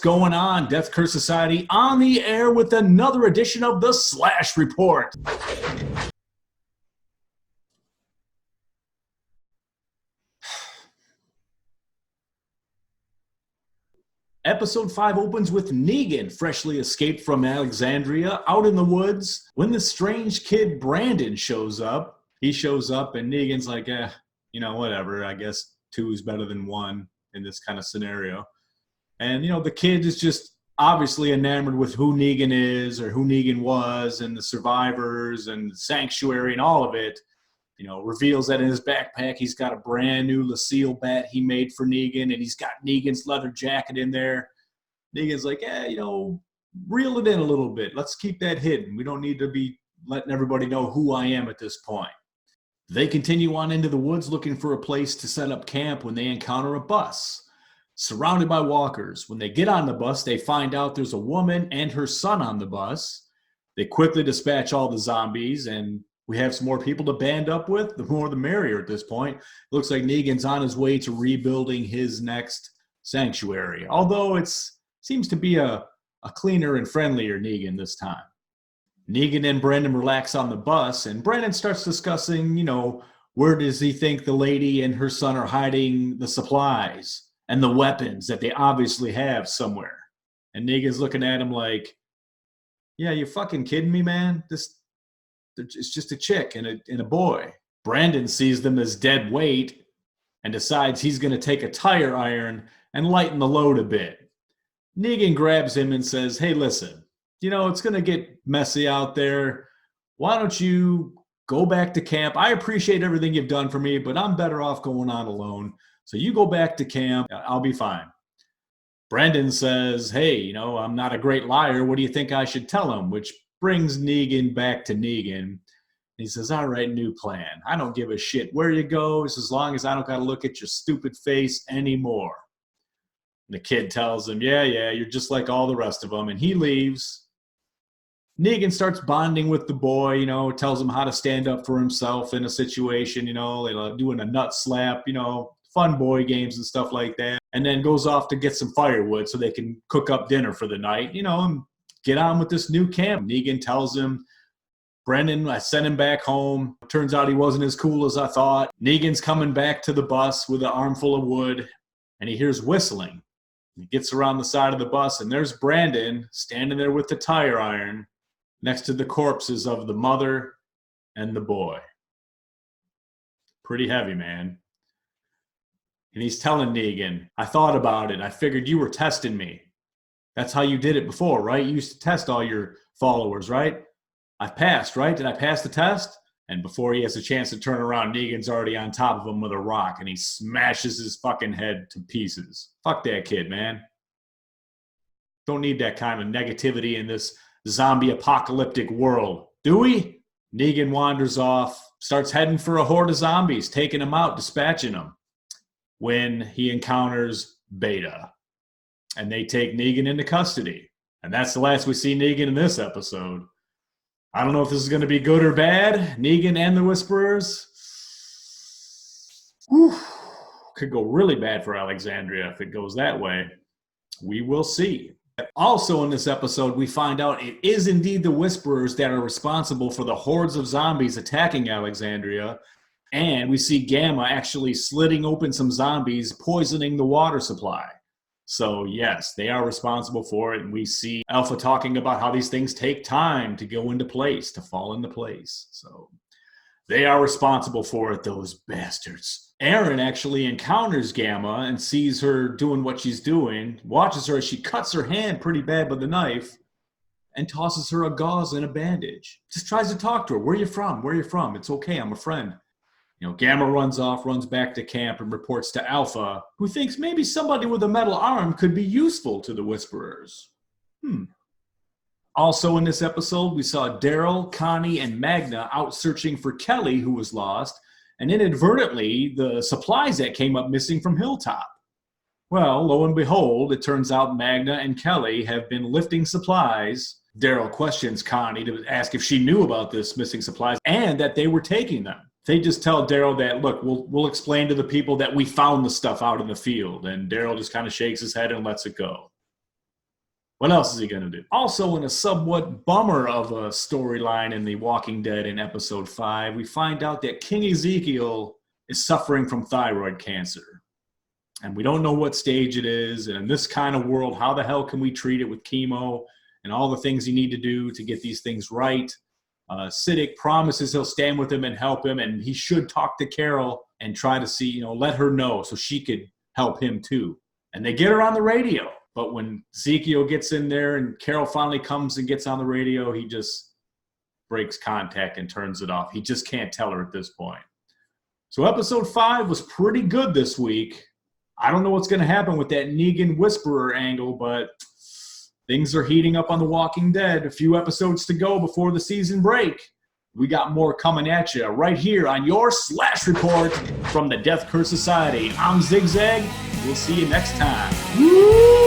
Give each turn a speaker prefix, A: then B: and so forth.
A: going on? Death Curse Society on the air with another edition of the Slash Report. Episode 5 opens with Negan, freshly escaped from Alexandria, out in the woods, when the strange kid Brandon shows up. He shows up and Negan's like, whatever, I guess 2 is better than 1 in this kind of scenario. And, the kid is just obviously enamored with who Negan is or who Negan was and the survivors and the sanctuary and all of it. Reveals that in his backpack he's got a brand new Lucille bat he made for Negan, and he's got Negan's leather jacket in there. Negan's like, reel it in a little bit. Let's keep that hidden. We don't need to be letting everybody know who I am at this point. They continue on into the woods looking for a place to set up camp when they encounter a bus surrounded by walkers. When they get on the bus, they find out there's a woman and her son on the bus. They quickly dispatch all the zombies, and we have some more people to band up with. The more the merrier at this point. It looks like Negan's on his way to rebuilding his next sanctuary. Although it seems to be a cleaner and friendlier Negan this time. Negan and Brendan relax on the bus, and Brendan starts discussing, where does he think the lady and her son are hiding the supplies and the weapons that they obviously have somewhere. And Negan's looking at him like, yeah, you fucking kidding me, man? It's just a chick and a boy. Brandon sees them as dead weight and decides he's going to take a tire iron and lighten the load a bit. Negan grabs him and says, hey, listen, it's going to get messy out there. Why don't you go back to camp? I appreciate everything you've done for me, but I'm better off going on alone. So you go back to camp. I'll be fine. Brandon says, hey, I'm not a great liar. What do you think I should tell him? Which brings Negan back to Negan. He says, all right, new plan. I don't give a shit where you go, as long as I don't got to look at your stupid face anymore. And the kid tells him, yeah, you're just like all the rest of them. And he leaves. Negan starts bonding with the boy, tells him how to stand up for himself in a situation, doing a nut slap, fun boy games and stuff like that. And then goes off to get some firewood so they can cook up dinner for the night, and get on with this new camp. Negan tells him, Brendan, I sent him back home. Turns out he wasn't as cool as I thought. Negan's coming back to the bus with an armful of wood, and he hears whistling. He gets around the side of the bus, and there's Brandon standing there with the tire iron next to the corpses of the mother and the boy. Pretty heavy, man. And he's telling Negan, I thought about it. I figured you were testing me. That's how you did it before, right? You used to test all your followers, right? I passed, right? Did I pass the test? And before he has a chance to turn around, Negan's already on top of him with a rock, and he smashes his fucking head to pieces. Fuck that kid, man. Don't need that kind of negativity in this zombie apocalyptic world, do we? Negan wanders off, starts heading for a horde of zombies, taking them out, dispatching them, when he encounters Beta. And they take Negan into custody. And that's the last we see Negan in this episode. I don't know if this is going to be good or bad. Negan and the Whisperers. Whew. Could go really bad for Alexandria if it goes that way. We will see. Also in this episode, we find out it is indeed the Whisperers that are responsible for the hordes of zombies attacking Alexandria. And we see Gamma actually slitting open some zombies, poisoning the water supply. So yes, they are responsible for it. And we see Alpha talking about how these things take time to go into place, to fall into place. So they are responsible for it, those bastards. Aaron actually encounters Gamma and sees her doing what she's doing, watches her as she cuts her hand pretty bad with the knife, and tosses her a gauze and a bandage. Just tries to talk to her. Where are you from? Where are you from? It's okay, I'm a friend. Gamma runs off, runs back to camp, and reports to Alpha, who thinks maybe somebody with a metal arm could be useful to the Whisperers. Also in this episode, we saw Daryl, Connie, and Magna out searching for Kelly, who was lost, and inadvertently, the supplies that came up missing from Hilltop. Well, lo and behold, it turns out Magna and Kelly have been lifting supplies. Daryl questions Connie to ask if she knew about this missing supplies and that they were taking them. They just tell Daryl that, look, we'll explain to the people that we found the stuff out in the field. And Daryl just kind of shakes his head and lets it go. What else is he going to do? Also, in a somewhat bummer of a storyline in The Walking Dead in episode 5, we find out that King Ezekiel is suffering from thyroid cancer. And we don't know what stage it is. And in this kind of world, how the hell can we treat it with chemo and all the things you need to do to get these things right? Siddiq promises he'll stand with him and help him, and he should talk to Carol and try to see, let her know so she could help him too. And they get her on the radio. But when Ezekiel gets in there and Carol finally comes and gets on the radio, he just breaks contact and turns it off. He just can't tell her at this point. So episode 5 was pretty good this week. I don't know what's going to happen with that Negan Whisperer angle, but things are heating up on The Walking Dead. A few episodes to go before the season break. We got more coming at you right here on your Slash Report from the Death Curse Society. I'm Zig Zag. We'll see you next time. Woo!